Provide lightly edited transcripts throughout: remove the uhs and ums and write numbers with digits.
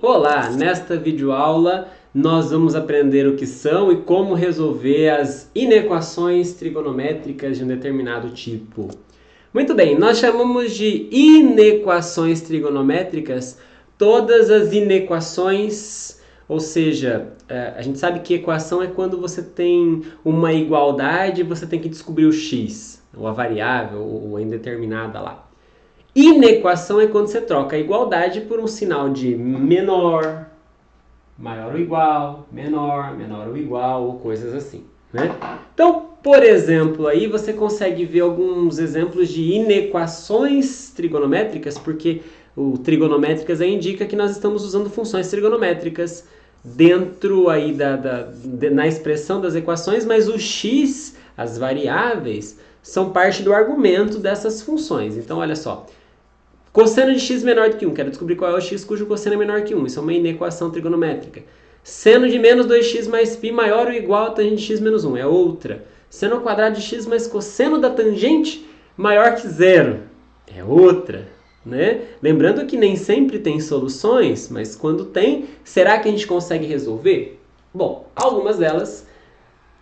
Olá, nesta videoaula nós vamos aprender o que são e como resolver as inequações trigonométricas de um determinado tipo. Muito bem, nós chamamos de inequações trigonométricas todas as inequações, ou seja, a gente sabe que equação é quando você tem uma igualdade e você tem que descobrir o x, ou a variável, ou a indeterminada lá. Inequação é quando você troca a igualdade por um sinal de menor, maior ou igual, menor ou igual, ou coisas assim, né? Então, por exemplo, aí você consegue ver alguns exemplos de inequações trigonométricas, porque o trigonométricas aí indica que nós estamos usando funções trigonométricas dentro aí na expressão das equações, mas o x, as variáveis, são parte do argumento dessas funções. Então, olha só. Cosseno de x menor do que 1. Quero descobrir qual é o x cujo cosseno é menor que 1. Isso é uma inequação trigonométrica. Seno de menos 2x mais π maior ou igual a tangente de x menos 1. É outra. Seno ao quadrado de x mais cosseno da tangente maior que zero. É outra. Né? Lembrando que nem sempre tem soluções, mas quando tem, será que a gente consegue resolver? Bom, algumas delas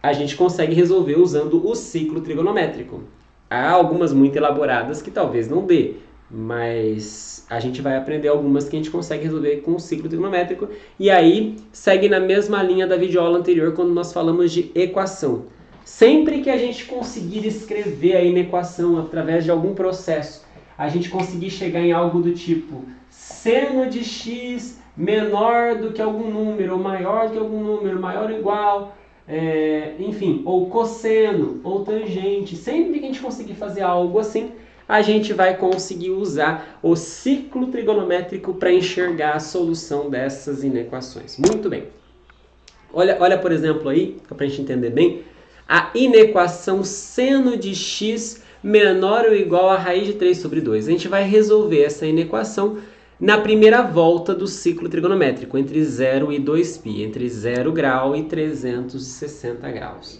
a gente consegue resolver usando o ciclo trigonométrico. Há algumas muito elaboradas que talvez não dê, mas a gente vai aprender algumas que a gente consegue resolver com o ciclo trigonométrico, e aí segue na mesma linha da videoaula anterior quando nós falamos de equação. Sempre que a gente conseguir escrever a inequação através de algum processo, a gente conseguir chegar em algo do tipo seno de x menor do que algum número, ou maior do que algum número, maior ou igual, enfim, ou cosseno, ou tangente, sempre que a gente conseguir fazer algo assim, a gente vai conseguir usar o ciclo trigonométrico para enxergar a solução dessas inequações. Muito bem. Olha, por exemplo, aí, para a gente entender bem, a inequação seno de x menor ou igual a raiz de 3 sobre 2. A gente vai resolver essa inequação na primeira volta do ciclo trigonométrico, entre 0 e 2π, entre 0 grau e 360 graus.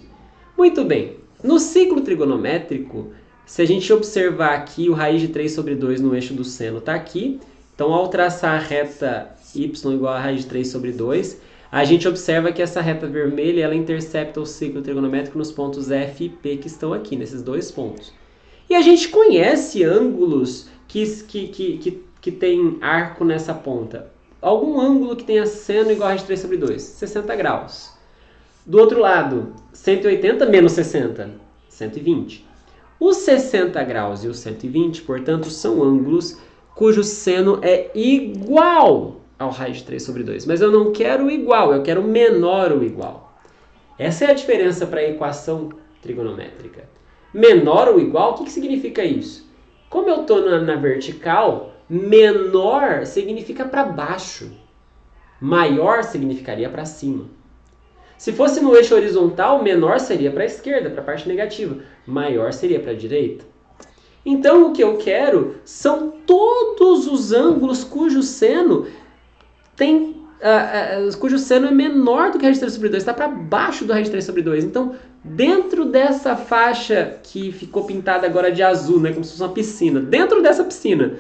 Muito bem. No ciclo trigonométrico, se a gente observar aqui, o raiz de 3 sobre 2 no eixo do seno está aqui. Então, ao traçar a reta y igual a raiz de 3 sobre 2, a gente observa que essa reta vermelha ela intercepta o ciclo trigonométrico nos pontos F e P que estão aqui, nesses dois pontos. E a gente conhece ângulos que tem arco nessa ponta. Algum ângulo que tenha seno igual a raiz de 3 sobre 2, 60 graus. Do outro lado, 180 menos 60, 120. Os 60 graus e os 120, portanto, são ângulos cujo seno é igual ao raiz de 3 sobre 2. Mas eu não quero igual, eu quero menor ou igual. Essa é a diferença para a equação trigonométrica. Menor ou igual, o que significa isso? Como eu estou na vertical, menor significa para baixo. Maior significaria para cima. Se fosse no eixo horizontal, menor seria para a esquerda, para a parte negativa. Maior seria para a direita. Então, o que eu quero são todos os ângulos cujo seno é menor do que a raiz de 3 sobre 2. Está para baixo do raiz de 3 sobre 2. Então, dentro dessa faixa que ficou pintada agora de azul, né, como se fosse uma piscina, dentro dessa piscina,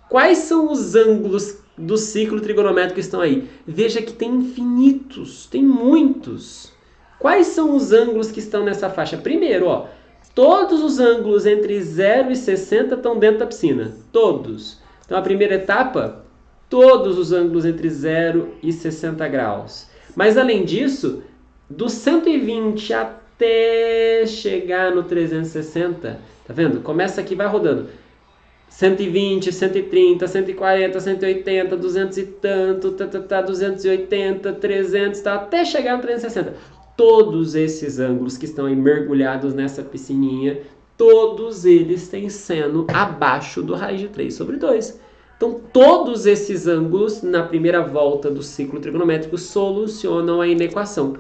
quais são os ângulos do ciclo trigonométrico que estão aí? Veja que tem infinitos, tem muitos. Quais são os ângulos que estão nessa faixa? Primeiro, ó, todos os ângulos entre 0 e 60 estão dentro da piscina. Todos. Então, a primeira etapa, todos os ângulos entre 0 e 60 graus. Mas, além disso, do 120 até chegar no 360, tá vendo? Começa aqui e vai rodando. 120, 130, 140, 180, 200 e tanto, 280, 300, até chegar no 360. Todos esses ângulos que estão aí mergulhados nessa piscininha, todos eles têm seno abaixo do raiz de 3 sobre 2. Então, todos esses ângulos, na primeira volta do ciclo trigonométrico, solucionam a inequação.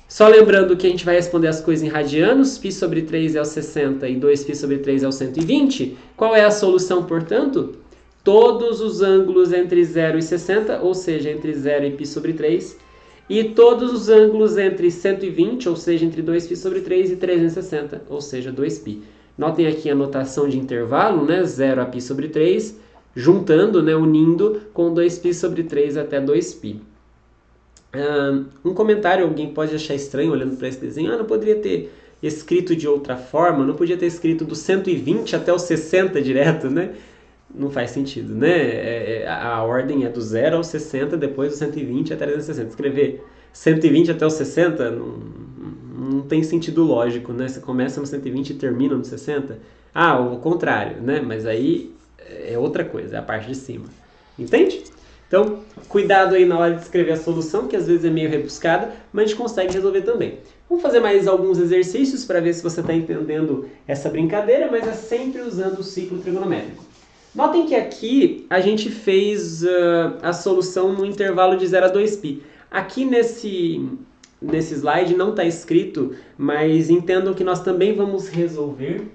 Só lembrando que a gente vai responder as coisas em radianos, π sobre 3 é o 60 e 2π sobre 3 é o 120. Qual é a solução, portanto? Todos os ângulos entre 0 e 60, ou seja, entre 0 e π sobre 3, e todos os ângulos entre 120, ou seja, entre 2π sobre 3 e 360, ou seja, 2π. Notem aqui a notação de intervalo, né? 0 a π sobre 3, juntando, né, unindo com 2π sobre 3 até 2π. Um comentário, alguém pode achar estranho olhando para esse desenho, não poderia ter escrito de outra forma, não podia ter escrito do 120 até o 60 direto, né? Não faz sentido, né? A ordem é do 0 ao 60, depois do 120 até 360. Escrever 120 até o 60 não tem sentido lógico, né? Você começa no 120 e termina no 60. O contrário, né? Mas aí é outra coisa, é a parte de cima. Entende? Então, cuidado aí na hora de escrever a solução, que às vezes é meio rebuscada, mas a gente consegue resolver também. Vamos fazer mais alguns exercícios para ver se você está entendendo essa brincadeira, mas é sempre usando o ciclo trigonométrico. Notem que aqui a gente fez a solução no intervalo de 0 a 2π. Aqui nesse slide não está escrito, mas entendam que nós também vamos resolver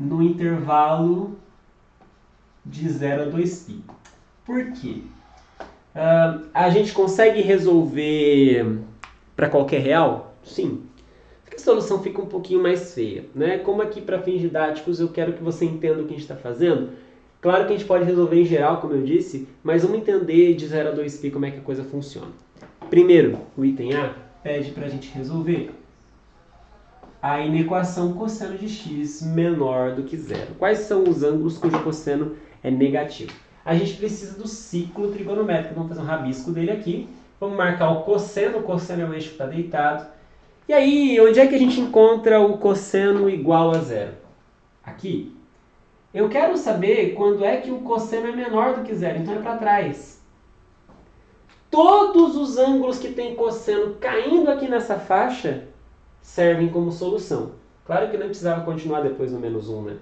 no intervalo de 0 a 2π. Por quê? A gente consegue resolver para qualquer real? Sim. A solução fica um pouquinho mais feia, né? Como aqui para fins didáticos eu quero que você entenda o que a gente está fazendo. Claro que a gente pode resolver em geral, como eu disse, mas vamos entender de 0 a 2π como é que a coisa funciona. Primeiro, o item A pede para a gente resolver a inequação cosseno de x menor do que zero. Quais são os ângulos cujo cosseno é negativo? A gente precisa do ciclo trigonométrico. Vamos fazer um rabisco dele aqui. Vamos marcar o cosseno é o eixo que está deitado. E aí, onde é que a gente encontra o cosseno igual a zero? Aqui. Eu quero saber quando é que o cosseno é menor do que zero, então é para trás. Todos os ângulos que tem cosseno caindo aqui nessa faixa servem como solução. Claro que não precisava continuar depois no menos 1, né?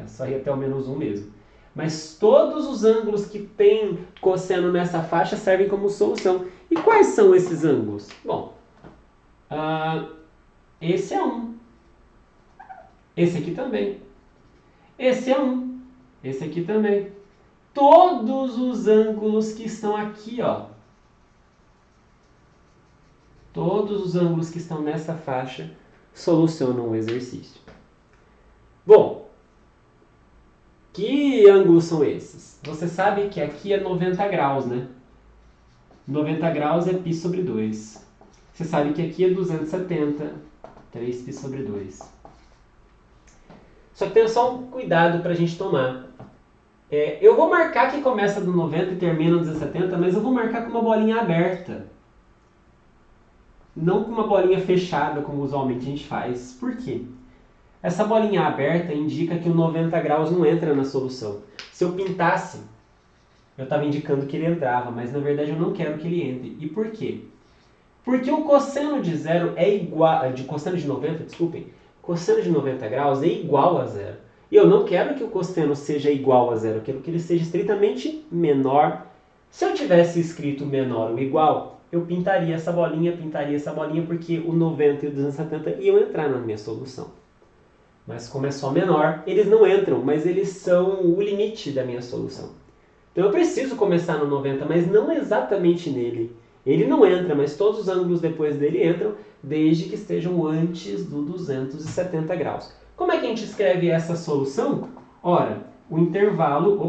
Só ir até o menos 1 mesmo. Mas todos os ângulos que tem cosseno nessa faixa servem como solução. E quais são esses ângulos? Bom, esse é 1. Esse aqui também. Esse é 1. Esse aqui também. Todos os ângulos que estão aqui, ó. Todos os ângulos que estão nessa faixa solucionam o exercício. Bom, que ângulos são esses? Você sabe que aqui é 90 graus, né? 90 graus é π sobre 2. Você sabe que aqui é 270, 3π sobre 2. Só que tem só um cuidado para a gente tomar. Eu vou marcar que começa do 90 e termina no 270, mas eu vou marcar com uma bolinha aberta. Não com uma bolinha fechada, como usualmente a gente faz. Por quê? Essa bolinha aberta indica que o 90 graus não entra na solução. Se eu pintasse, eu estava indicando que ele entrava, mas na verdade eu não quero que ele entre. E por quê? Porque o cosseno de zero é igual... cosseno de 90, desculpem. Cosseno de 90 graus é igual a zero. E eu não quero que o cosseno seja igual a zero, eu quero que ele seja estritamente menor. Se eu tivesse escrito menor ou igual, eu pintaria essa bolinha, porque o 90 e o 270 iam entrar na minha solução. Mas como é só menor, eles não entram, mas eles são o limite da minha solução. Então eu preciso começar no 90, mas não exatamente nele. Ele não entra, mas todos os ângulos depois dele entram, desde que estejam antes do 270 graus. Como é que a gente escreve essa solução? Ora, o intervalo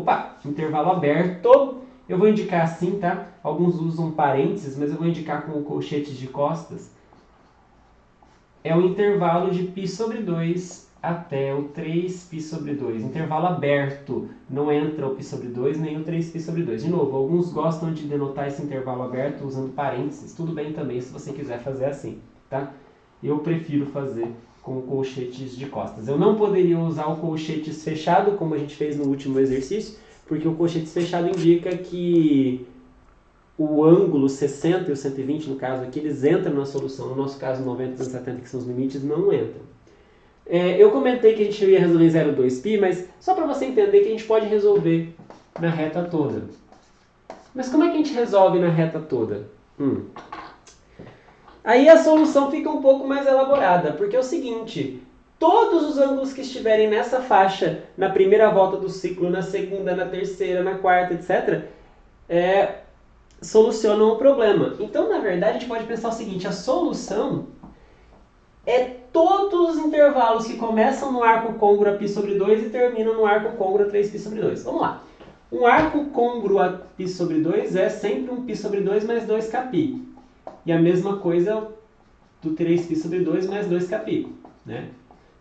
aberto, eu vou indicar assim, tá? Alguns usam parênteses, mas eu vou indicar com colchetes de costas. É o intervalo de π sobre 2 até o 3π sobre 2. Intervalo aberto, não entra o π sobre 2 nem o 3π sobre 2. De novo, alguns gostam de denotar esse intervalo aberto usando parênteses. Tudo bem também se você quiser fazer assim, tá? Eu prefiro fazer com colchetes de costas. Eu não poderia usar o colchetes fechado, como a gente fez no último exercício, porque o colchetes fechado indica que o ângulo 60 e o 120, no caso aqui, eles entram na solução. No nosso caso, 90 e 270, que são os limites, não entram. Eu comentei que a gente ia resolver 0,2π, mas só para você entender que a gente pode resolver na reta toda. Mas como é que a gente resolve na reta toda? Aí a solução fica um pouco mais elaborada, porque é o seguinte, todos os ângulos que estiverem nessa faixa, na primeira volta do ciclo, na segunda, na terceira, na quarta, etc., solucionam o problema. Então, na verdade, a gente pode pensar o seguinte, a solução é todos os intervalos que começam no arco côngruo a π sobre 2 e terminam no arco côngruo a 3π sobre 2. Vamos lá. Um arco côngruo a π sobre 2 é sempre um π sobre 2 mais 2kπ. E a mesma coisa do 3π sobre 2 mais 2kπ, né?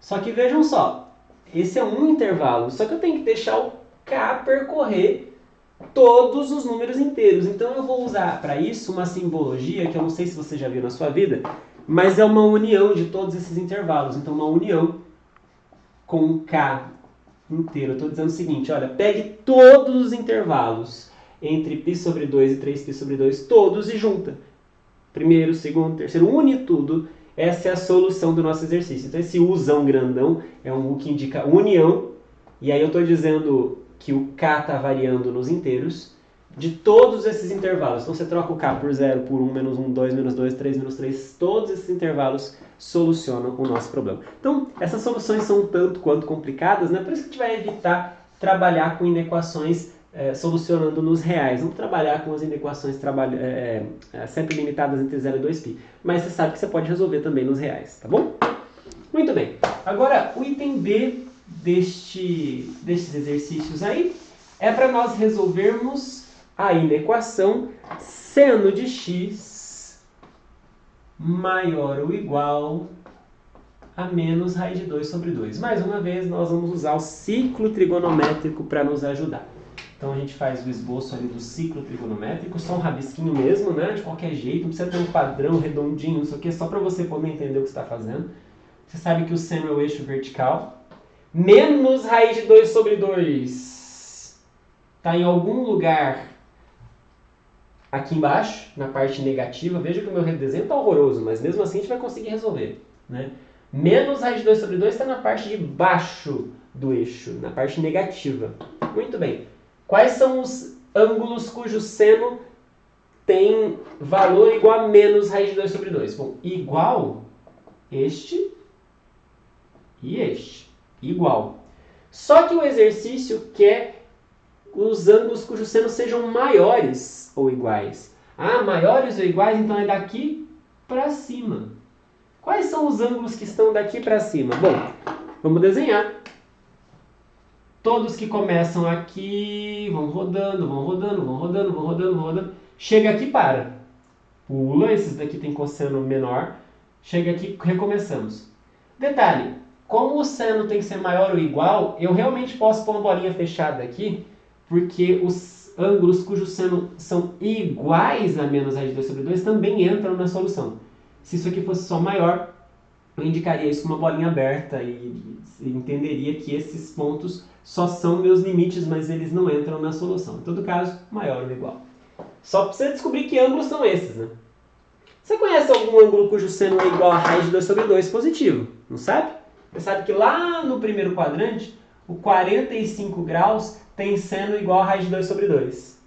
Só que vejam só, esse é um intervalo, só que eu tenho que deixar o k percorrer todos os números inteiros. Então eu vou usar para isso uma simbologia que eu não sei se você já viu na sua vida, mas é uma união de todos esses intervalos. Então uma união com k inteiro. Eu estou dizendo o seguinte, olha, pegue todos os intervalos entre π sobre 2 e 3π sobre 2, todos e junta. Primeiro, segundo, terceiro, une tudo. Essa é a solução do nosso exercício. Então esse Uzão grandão é um U que indica união. E aí eu estou dizendo que o K está variando nos inteiros de todos esses intervalos. Então você troca o K por 0, por 1, menos 1, 2, menos 2, 3, menos 3. Todos esses intervalos solucionam o nosso problema. Então essas soluções são um tanto quanto complicadas, né? Por isso que a gente vai evitar trabalhar com inequações solucionando nos reais. Vamos trabalhar com as inequações sempre limitadas entre 0 e 2π. Mas você sabe que você pode resolver também nos reais, tá bom? Muito bem. Agora, o item B destes exercícios aí é para nós resolvermos a inequação seno de x maior ou igual a menos raiz de 2 sobre 2. Mais uma vez, nós vamos usar o ciclo trigonométrico para nos ajudar. Então a gente faz o esboço ali do ciclo trigonométrico, só um rabisquinho mesmo, né? De qualquer jeito, não precisa ter um padrão redondinho, isso aqui é só para você poder entender o que você está fazendo. Você sabe que o seno é o eixo vertical. Menos raiz de 2 sobre 2 está em algum lugar aqui embaixo, na parte negativa. Veja que o meu desenho está horroroso, mas mesmo assim a gente vai conseguir resolver, né? Menos raiz de 2 sobre 2 está na parte de baixo do eixo, na parte negativa. Muito bem. Quais são os ângulos cujo seno tem valor igual a menos raiz de 2 sobre 2? Bom, igual este e este. Igual. Só que o exercício quer os ângulos cujos senos sejam maiores ou iguais. Ah, maiores ou iguais, então é daqui para cima. Quais são os ângulos que estão daqui para cima? Bom, vamos desenhar. Todos que começam aqui vão rodando, vão rodando, vão rodando, vão rodando, vão rodando. Chega aqui e para. Pula, esses daqui tem cosseno menor. Chega aqui, recomeçamos. Detalhe, como o seno tem que ser maior ou igual, eu realmente posso pôr uma bolinha fechada aqui, porque os ângulos cujos seno são iguais a menos raiz de 2 sobre 2 também entram na solução. Se isso aqui fosse só maior, eu indicaria isso com uma bolinha aberta e entenderia que esses pontos só são meus limites, mas eles não entram na solução. Em todo caso, maior ou igual. Só precisa descobrir que ângulos são esses, né? Você conhece algum ângulo cujo seno é igual a raiz de 2 sobre 2 positivo? Não sabe? Você sabe que lá no primeiro quadrante, o 45 graus tem seno igual a raiz de 2 sobre 2.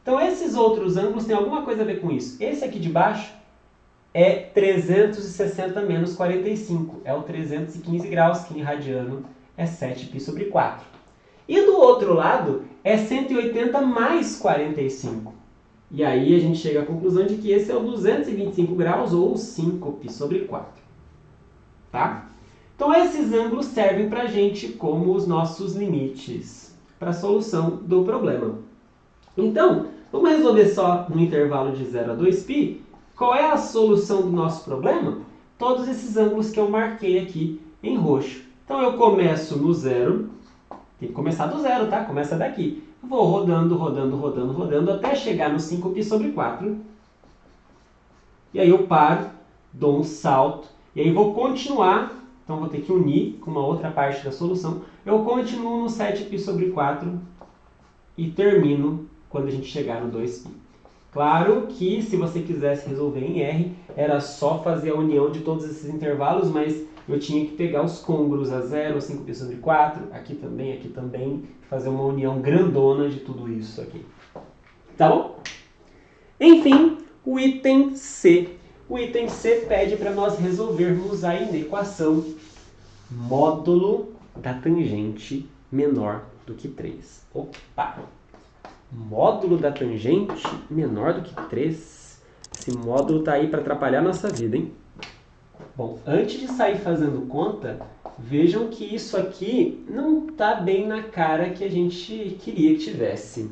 Então esses outros ângulos têm alguma coisa a ver com isso. Esse aqui de baixo é 360 menos 45. É o 315 graus, que em radiano é 7π sobre 4. E do outro lado é 180 mais 45. E aí a gente chega à conclusão de que esse é o 225 graus ou 5π sobre 4. Tá? Então esses ângulos servem para a gente como os nossos limites para a solução do problema. Então, vamos resolver só no intervalo de 0 a 2π. Qual é a solução do nosso problema? Todos esses ângulos que eu marquei aqui em roxo. Então eu começo no 0, tem que começar do 0, tá? Começa daqui. Vou rodando, rodando, rodando, rodando, até chegar no 5π sobre 4. E aí eu paro, dou um salto, e aí vou continuar, então vou ter que unir com uma outra parte da solução. Eu continuo no 7π sobre 4 e termino quando a gente chegar no 2π. Claro que se você quisesse resolver em R, era só fazer a união de todos esses intervalos, mas eu tinha que pegar os côngruos a 0, 5π sobre 4, aqui também, fazer uma união grandona de tudo isso aqui. Tá bom? Enfim, o item C. O item C pede para nós resolvermos a inequação módulo da tangente menor do que 3. Opa! Módulo da tangente menor do que 3. Esse módulo está aí para atrapalhar a nossa vida, hein? Bom, antes de sair fazendo conta, vejam que isso aqui não está bem na cara que a gente queria que tivesse.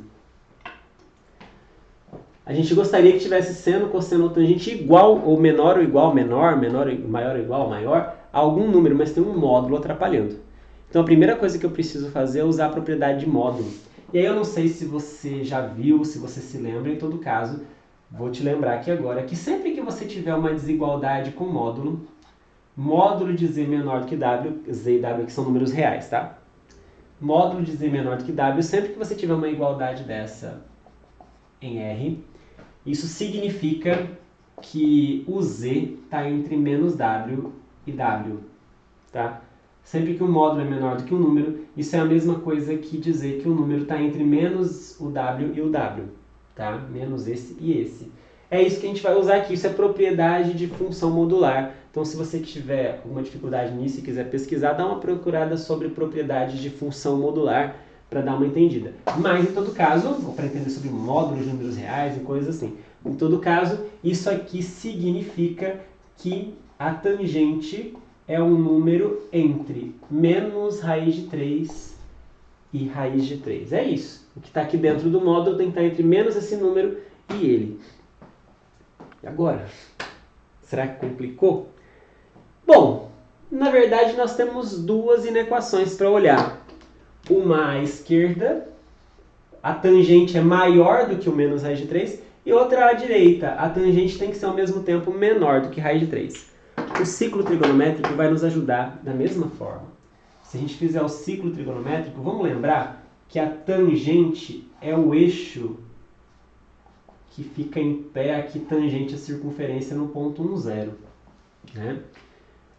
A gente gostaria que tivesse seno, cosseno ou tangente igual ou menor ou igual menor, maior ou igual maior, a algum número, mas tem um módulo atrapalhando. Então a primeira coisa que eu preciso fazer é usar a propriedade de módulo. E aí eu não sei se você já viu, se você se lembra, em todo caso, vou te lembrar aqui agora que sempre que você tiver uma desigualdade com módulo, módulo de z menor do que w, z e w que são números reais, tá? Módulo de z menor do que w, sempre que você tiver uma igualdade dessa em R, isso significa que o z está entre menos w e w, tá? Sempre que um módulo é menor do que um número, isso é a mesma coisa que dizer que o número está entre menos o w e o w, tá? Menos esse e esse. É isso que a gente vai usar aqui, isso é propriedade de função modular. Então, se você tiver alguma dificuldade nisso e quiser pesquisar, dá uma procurada sobre propriedades de função modular para dar uma entendida. Mas, em todo caso, ou para entender sobre módulos de números reais e coisas assim, em todo caso, isso aqui significa que a tangente é um número entre menos raiz de 3 e raiz de 3. É isso. O que está aqui dentro do módulo tem que estar entre menos esse número e ele. E agora? Será que complicou? Bom, na verdade nós temos duas inequações para olhar. Uma à esquerda, a tangente é maior do que o menos raiz de 3, e outra à direita, a tangente tem que ser ao mesmo tempo menor do que raiz de 3. O ciclo trigonométrico vai nos ajudar da mesma forma. Se a gente fizer o ciclo trigonométrico, vamos lembrar que a tangente é o eixo que fica em pé aqui tangente à circunferência no ponto 1, 0. Né?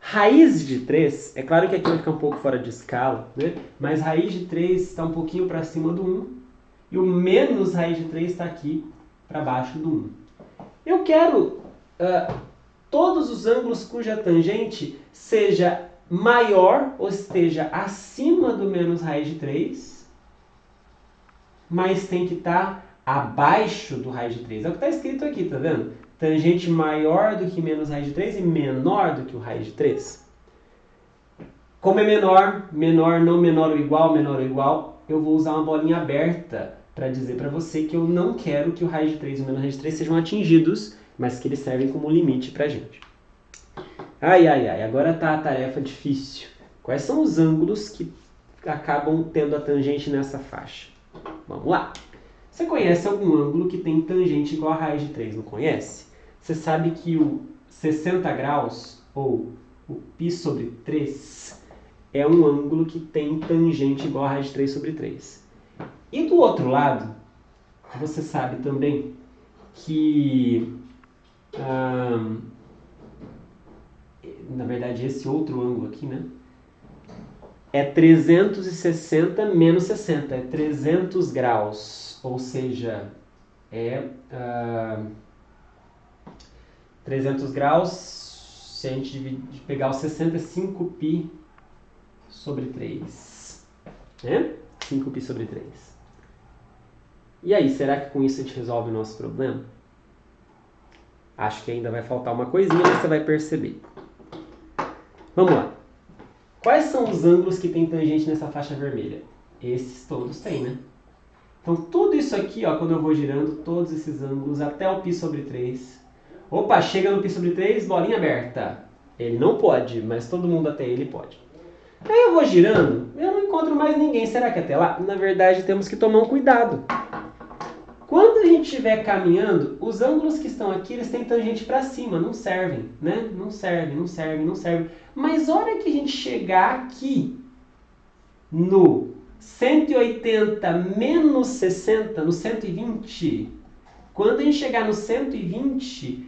Raiz de 3, é claro que aqui vai ficar um pouco fora de escala, né? Mas raiz de 3 está um pouquinho para cima do 1, e o menos raiz de 3 está aqui para baixo do 1. Eu quero todos os ângulos cuja tangente seja maior ou esteja acima do menos raiz de 3, mas tem que estar abaixo do raiz de 3. É o que está escrito aqui, tá vendo? Tangente maior do que menos raiz de 3 e menor do que o raiz de 3. Como é menor, não menor ou igual, eu vou usar uma bolinha aberta para dizer para você que eu não quero que o raiz de 3 e o menos raiz de 3 sejam atingidos, mas que eles servem como limite para a gente. Agora está a tarefa difícil. Quais são os ângulos que acabam tendo a tangente nessa faixa? Vamos lá. Você conhece algum ângulo que tem tangente igual a raiz de 3, não conhece? Você sabe que o 60 graus, ou o π sobre 3, é um ângulo que tem tangente igual a raiz de 3 sobre 3. E do outro lado, você sabe também que, na verdade, esse outro ângulo aqui, né? É 360 menos 60, é 300 graus, ou seja, é 300 graus, se a gente pegar o 60, é 5π sobre 3, né? 5π sobre 3. E aí, será que com isso a gente resolve o nosso problema? Acho que ainda vai faltar uma coisinha, mas você vai perceber. Vamos lá. Quais são os ângulos que tem tangente nessa faixa vermelha? Esses todos têm, né? Então, tudo isso aqui, ó, quando eu vou girando, todos esses ângulos até o π sobre 3. Opa, chega no π sobre 3, bolinha aberta. Ele não pode, mas todo mundo até ele pode. Aí eu vou girando, eu não encontro mais ninguém. Será que até lá? Na verdade, temos que tomar um cuidado. Quando a gente estiver caminhando, os ângulos que estão aqui, eles têm tangente para cima, não servem, né? Não serve. Mas a hora que a gente chegar aqui no 180 menos 60, no 120, quando a gente chegar no 120,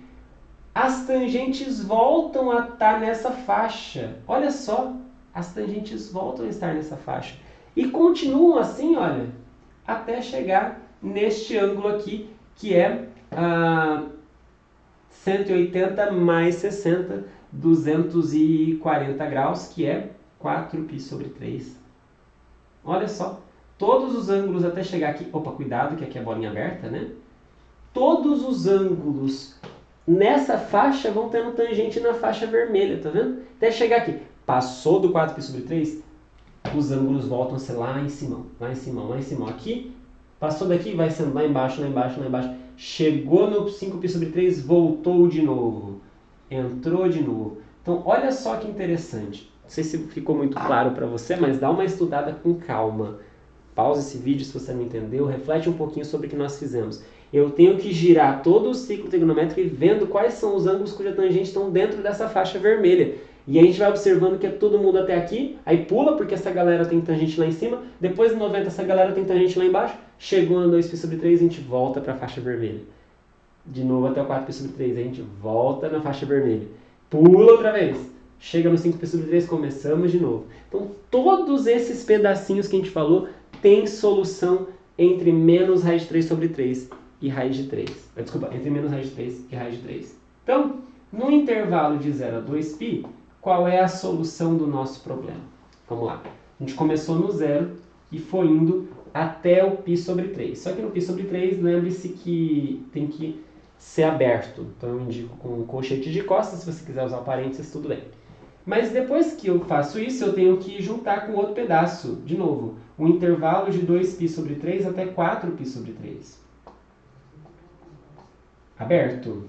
as tangentes voltam a estar nessa faixa. Olha só, as tangentes voltam a estar nessa faixa. E continuam assim, olha, até chegar neste ângulo aqui, que é 180 mais 60, 240 graus, que é 4π sobre 3. Olha só, todos os ângulos até chegar aqui... Opa, cuidado, que aqui é a bolinha aberta, né? Todos os ângulos nessa faixa vão tendo tangente na faixa vermelha, tá vendo? Até chegar aqui. Passou do 4π/3, os ângulos voltam a ser lá em cima, lá em cima, lá em cima. Aqui, passou daqui, vai sendo lá embaixo, lá embaixo, lá embaixo. Chegou no 5π/3, voltou de novo. Entrou de novo. Então, olha só que interessante. Não sei se ficou muito claro para você, mas dá uma estudada com calma. Pausa esse vídeo se você não entendeu, reflete um pouquinho sobre o que nós fizemos. Eu tenho que girar todo o ciclo trigonométrico e vendo quais são os ângulos cuja tangente estão dentro dessa faixa vermelha. E a gente vai observando que todo mundo até aqui, aí pula porque essa galera tem tangente lá em cima, depois de 90 essa galera tem tangente lá embaixo, chegou no 2π/3 a gente volta para a faixa vermelha. De novo até o 4π/3, a gente volta na faixa vermelha. Pula outra vez. Chega no 5π/3, começamos de novo. Então todos esses pedacinhos que a gente falou tem solução entre menos raiz de 3/3 e raiz de 3. Desculpa, entre menos raiz de 3 e raiz de 3. Então, no intervalo de 0 a 2π, qual é a solução do nosso problema? Vamos lá. A gente começou no 0 e foi indo até o π/3. Só que no π/3, lembre-se que tem que ser aberto. Então eu indico com um colchete de costas, se você quiser usar parênteses, tudo bem. Mas depois que eu faço isso, eu tenho que juntar com outro pedaço. De novo, um intervalo de 2π/3 até 4π/3. Aberto.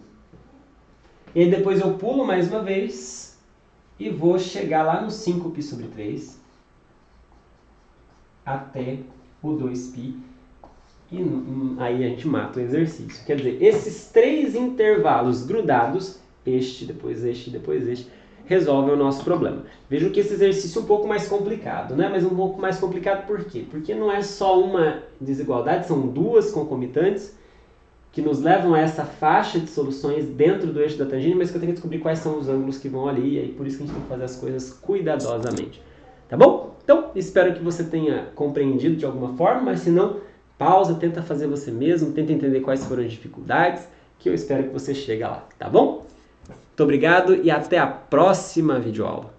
E aí depois eu pulo mais uma vez e vou chegar lá no 5π/3 até o 2π. E aí a gente mata o exercício. Quer dizer, esses três intervalos grudados, este, depois este, depois este, resolvem o nosso problema. Veja que esse exercício é um pouco mais complicado, né? Mas um pouco mais complicado por quê? Porque não é só uma desigualdade, são duas concomitantes que nos levam a essa faixa de soluções dentro do eixo da tangente, mas que eu tenho que descobrir quais são os ângulos que vão ali, e aí por isso que a gente tem que fazer as coisas cuidadosamente. Tá bom? Então, espero que você tenha compreendido de alguma forma, mas se não, pausa, tenta fazer você mesmo, tenta entender quais foram as dificuldades, que eu espero que você chegue lá, tá bom? Muito obrigado e até a próxima videoaula.